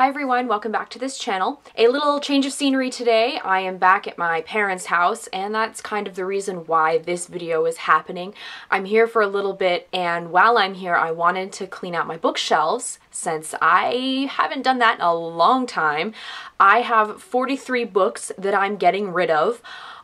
Hi everyone, welcome back to this channel. A little change of scenery today. I am back at my parents' house, and that's kind of the reason why this video is happening. I'm here for a little bit, and while I'm here I wanted to clean out my bookshelves since I haven't done that in a long time. I have 43 books that I'm getting rid of.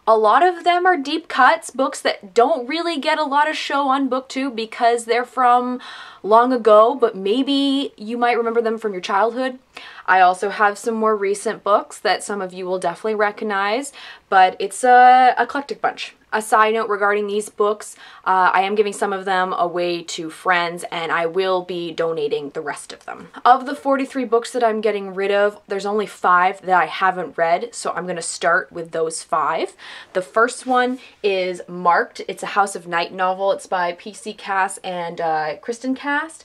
A lot of them are deep cuts, books that don't really get a lot of show on BookTube because they're from long ago, but maybe you might remember them from your childhood. I also have some more recent books that some of you will definitely recognize, but it's a eclectic bunch. A side note regarding these books, I am giving some of them away to friends, and I will be donating the rest of them. Of the 43 books that I'm getting rid of, there's only 5 that I haven't read, so I'm going to start with those 5. The first one is Marked. It's a House of Night novel. It's by P.C. Cass and Kristen Cast.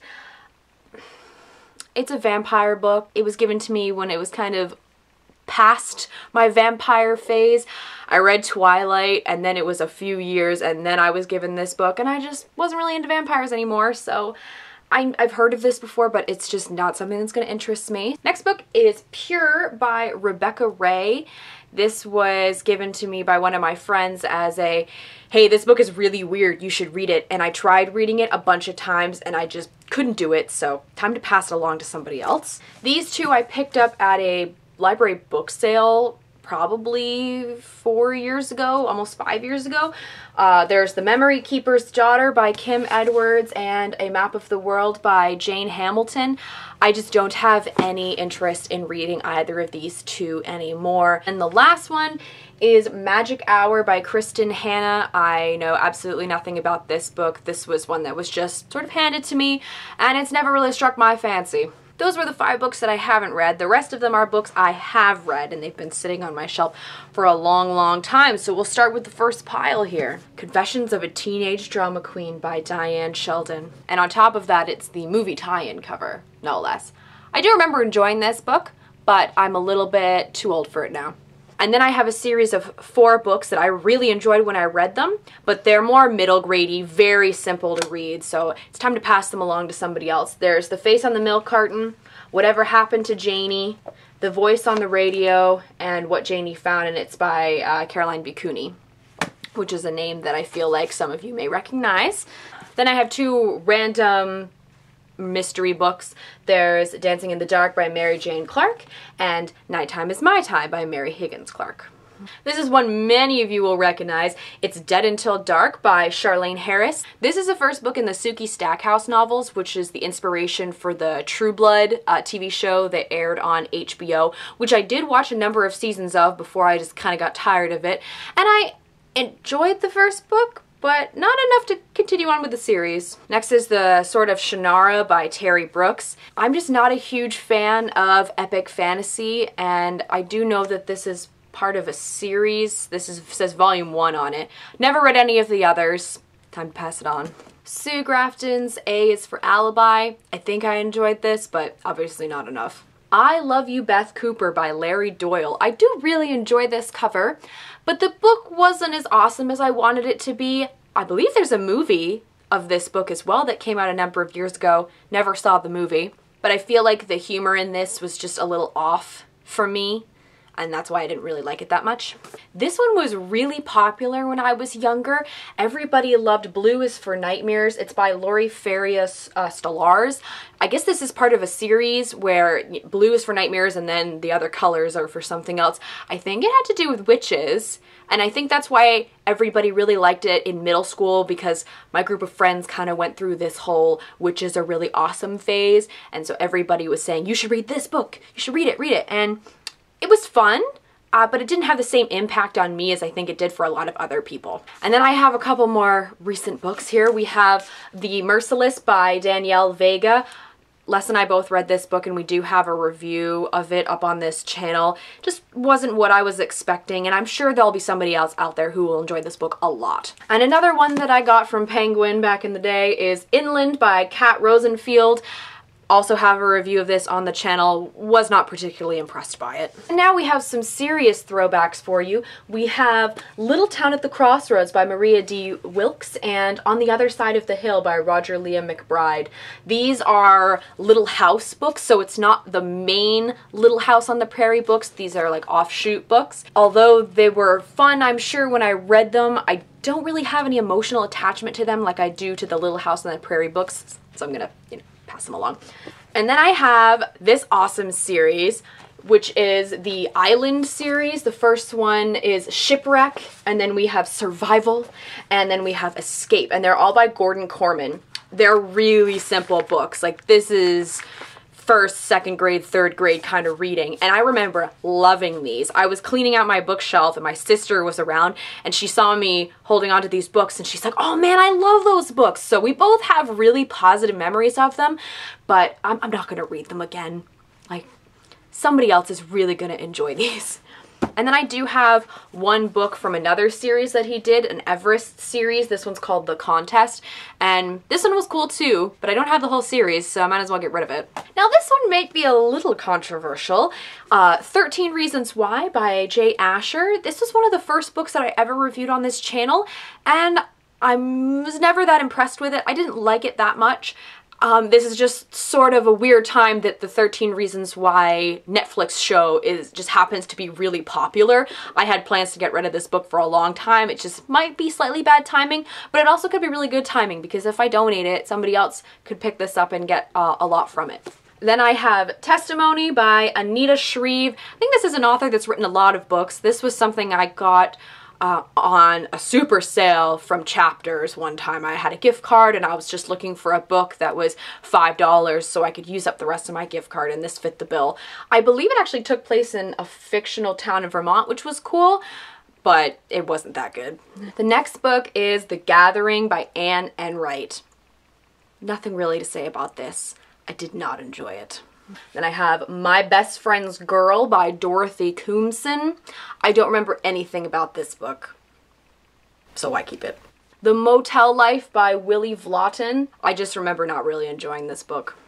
It's a vampire book. It was given to me when it was kind of past my vampire phase. I read Twilight, and then it was a few years, and then I was given this book, and I just wasn't really into vampires anymore, so I've heard of this before, but it's just not something that's going to interest me. Next book is Pure by Rebecca Ray. This was given to me by one of my friends as a, hey, this book is really weird, you should read it, and I tried reading it a bunch of times, and I just couldn't do it, so time to pass it along to somebody else. These two I picked up at a library book sale probably 4 years ago, almost 5 years ago. There's The Memory Keeper's Daughter by Kim Edwards and A Map of the World by Jane Hamilton. I just don't have any interest in reading either of these two anymore. And the last one is Magic Hour by Kristen Hanna. I know absolutely nothing about this book. This was one that was just sort of handed to me, and it's never really struck my fancy. Those were the 5 books that I haven't read. The rest of them are books I have read, and they've been sitting on my shelf for a long time. So we'll start with the first pile here. Confessions of a Teenage Drama Queen by Diane Sheldon. And on top of that, it's the movie tie-in cover, no less. I do remember enjoying this book, but I'm a little bit too old for it now. And then I have a series of 4 books that I really enjoyed when I read them, but they're more middle gradey, very simple to read, so it's time to pass them along to somebody else. There's The Face on the Milk Carton, Whatever Happened to Janie, The Voice on the Radio, and What Janie Found, and it's by Caroline B. Cooney, which is a name that I feel like some of you may recognize. Then I have 2 random mystery books. There's Dancing in the Dark by Mary Jane Clark and Nighttime is My Time by Mary Higgins Clark. This is one many of you will recognize. It's Dead Until Dark by Charlaine Harris. This is the first book in the Sookie Stackhouse novels, which is the inspiration for the True Blood TV show that aired on HBO, which I did watch a number of seasons of before I just kind of got tired of it. And I enjoyed the first book, but not enough to continue on with the series. Next is The Sword of Shannara by Terry Brooks. I'm just not a huge fan of epic fantasy, and I do know that this is part of a series. Says volume 1 on it. Never read any of the others. Time to pass it on. Sue Grafton's A is for Alibi. I think I enjoyed this, but obviously not enough. I Love You, Beth Cooper by Larry Doyle. I do really enjoy this cover, but the book wasn't as awesome as I wanted it to be. I believe there's a movie of this book as well that came out a number of years ago. Never saw the movie, but I feel like the humor in this was just a little off for me, and that's why I didn't really like it that much. This one was really popular when I was younger. Everybody loved Blue is for Nightmares. It's by Laurie Farias Stallars. I guess this is part of a series where Blue is for Nightmares and then the other colors are for something else. I think it had to do with witches, and I think that's why everybody really liked it in middle school, because my group of friends kind of went through this whole witches are really awesome phase, and so everybody was saying, you should read this book, you should read it, and it was fun, but it didn't have the same impact on me as I think it did for a lot of other people. And then I have a couple more recent books here. We have The Merciless by Danielle Vega. Les and I both read this book, and we do have a review of it up on this channel. Just wasn't what I was expecting, and I'm sure there'll be somebody else out there who will enjoy this book a lot. And another one that I got from Penguin back in the day is Inland by Kat Rosenfield. Also have a review of this on the channel. Was not particularly impressed by it. And now we have some serious throwbacks for you. We have Little Town at the Crossroads by Maria D. Wilkes and On the Other Side of the Hill by Roger Leah McBride. These are Little House books, so it's not the main Little House on the Prairie books. These are like offshoot books. Although they were fun, I'm sure, when I read them, I don't really have any emotional attachment to them like I do to the Little House on the Prairie books, so I'm gonna, pass them along. And then I have this awesome series, which is the Island series. The first one is Shipwreck, and then we have Survival, and then we have Escape, and they're all by Gordon Corman. They're really simple books. Like, this is first, second grade, third grade kind of reading, and I remember loving these. I was cleaning out my bookshelf and my sister was around and she saw me holding on to these books and she's like, oh man, I love those books. So we both have really positive memories of them, but I'm not gonna read them again. Like, somebody else is really gonna enjoy these. And then I do have one book from another series that he did, an Everest series. This one's called The Contest, and this one was cool too, but I don't have the whole series, so I might as well get rid of it. Now this one might be a little controversial. 13 Reasons Why by Jay Asher. This was one of the first books that I ever reviewed on this channel, and I was never that impressed with it. I didn't like it that much. This is just sort of a weird time that the 13 Reasons Why Netflix show just happens to be really popular. I had plans to get rid of this book for a long time. It just might be slightly bad timing, but it also could be really good timing because if I donate it, somebody else could pick this up and get a lot from it. Then I have Testimony by Anita Shreve. I think this is an author that's written a lot of books. This was something I got on a super sale from Chapters one time. I had a gift card and I was just looking for a book that was $5 so I could use up the rest of my gift card, and this fit the bill. I believe it actually took place in a fictional town in Vermont, which was cool, but it wasn't that good. The next book is The Gathering by Anne Enright. Nothing really to say about this. I did not enjoy it. Then I have My Best Friend's Girl by Dorothy Coomson. I don't remember anything about this book, so I keep it. The Motel Life by Willie Vlotton. I just remember not really enjoying this book.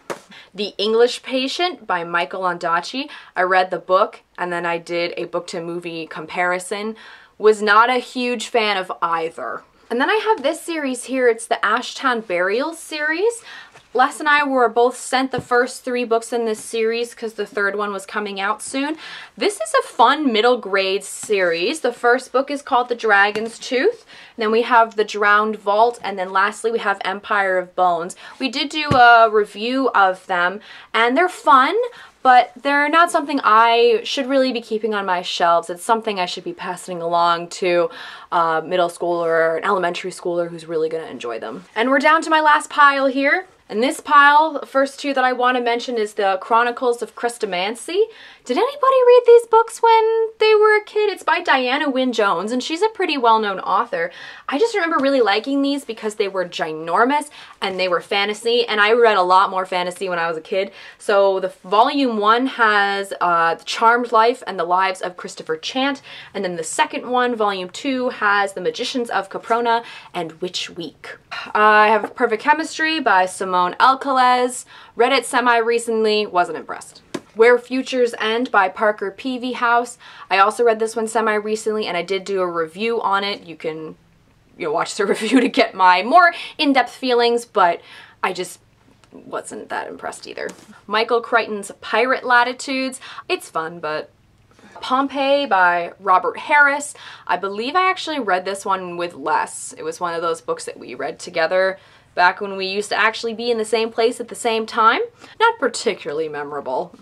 The English Patient by Michael Ondaatje. I read the book and then I did a book to movie comparison. Was not a huge fan of either. And then I have this series here. It's the Ashtown Burials series. Les and I were both sent the first 3 books in this series because the third one was coming out soon. This is a fun middle grade series. The first book is called The Dragon's Tooth. Then we have The Drowned Vault, and then lastly we have Empire of Bones. We did do a review of them, and they're fun, but they're not something I should really be keeping on my shelves. It's something I should be passing along to a middle schooler or an elementary schooler who's really going to enjoy them. And we're down to my last pile here. And this pile, the first 2 that I want to mention is the Chronicles of Christomancy. Did anybody read these books when they were a kid? It's by Diana Wynne Jones, and she's a pretty well-known author. I just remember really liking these because they were ginormous and they were fantasy, and I read a lot more fantasy when I was a kid. So the volume 1 has The Charmed Life and the Lives of Christopher Chant, and then the second one, volume 2, has The Magicians of Caprona and Witch Week. I have Perfect Chemistry by Simone Alcalez. Read it semi-recently, wasn't impressed. Where Futures End by Parker Peavy House. I also read this one semi-recently and I did do a review on it. You can watch the review to get my more in-depth feelings, but I just wasn't that impressed either. Michael Crichton's Pirate Latitudes. It's fun, but... Pompeii by Robert Harris. I believe I actually read this one with Les. It was one of those books that we read together back when we used to actually be in the same place at the same time. Not particularly memorable.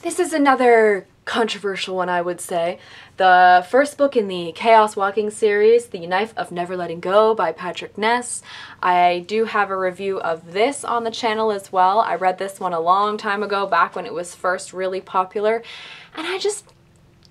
This is another controversial one, I would say. The first book in the Chaos Walking series, The Knife of Never Letting Go by Patrick Ness. I do have a review of this on the channel as well. I read this one a long time ago, back when it was first really popular, and I just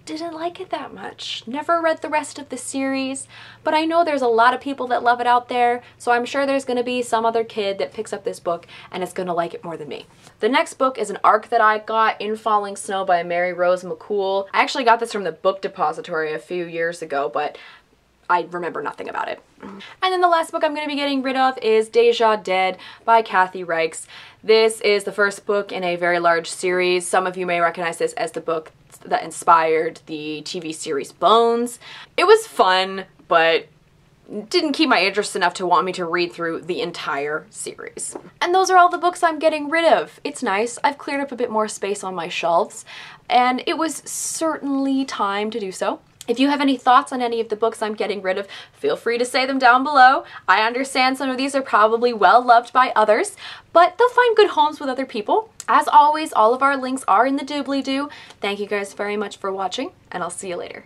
didn't like it that much. Never read the rest of the series, but I know there's a lot of people that love it out there, so I'm sure there's going to be some other kid that picks up this book and is going to like it more than me. The next book is an ARC that I got, In Falling Snow by Mary Rose McCool. I actually got this from the Book Depository a few years ago, but I remember nothing about it. And then the last book I'm going to be getting rid of is Deja Dead by Kathy Reichs. This is the first book in a very large series. Some of you may recognize this as the book that inspired the TV series Bones. It was fun, but didn't keep my interest enough to want me to read through the entire series. And those are all the books I'm getting rid of. It's nice. I've cleared up a bit more space on my shelves, and it was certainly time to do so. If you have any thoughts on any of the books I'm getting rid of, feel free to say them down below. I understand some of these are probably well loved by others, but they'll find good homes with other people. As always, all of our links are in the doobly-doo. Thank you guys very much for watching, and I'll see you later.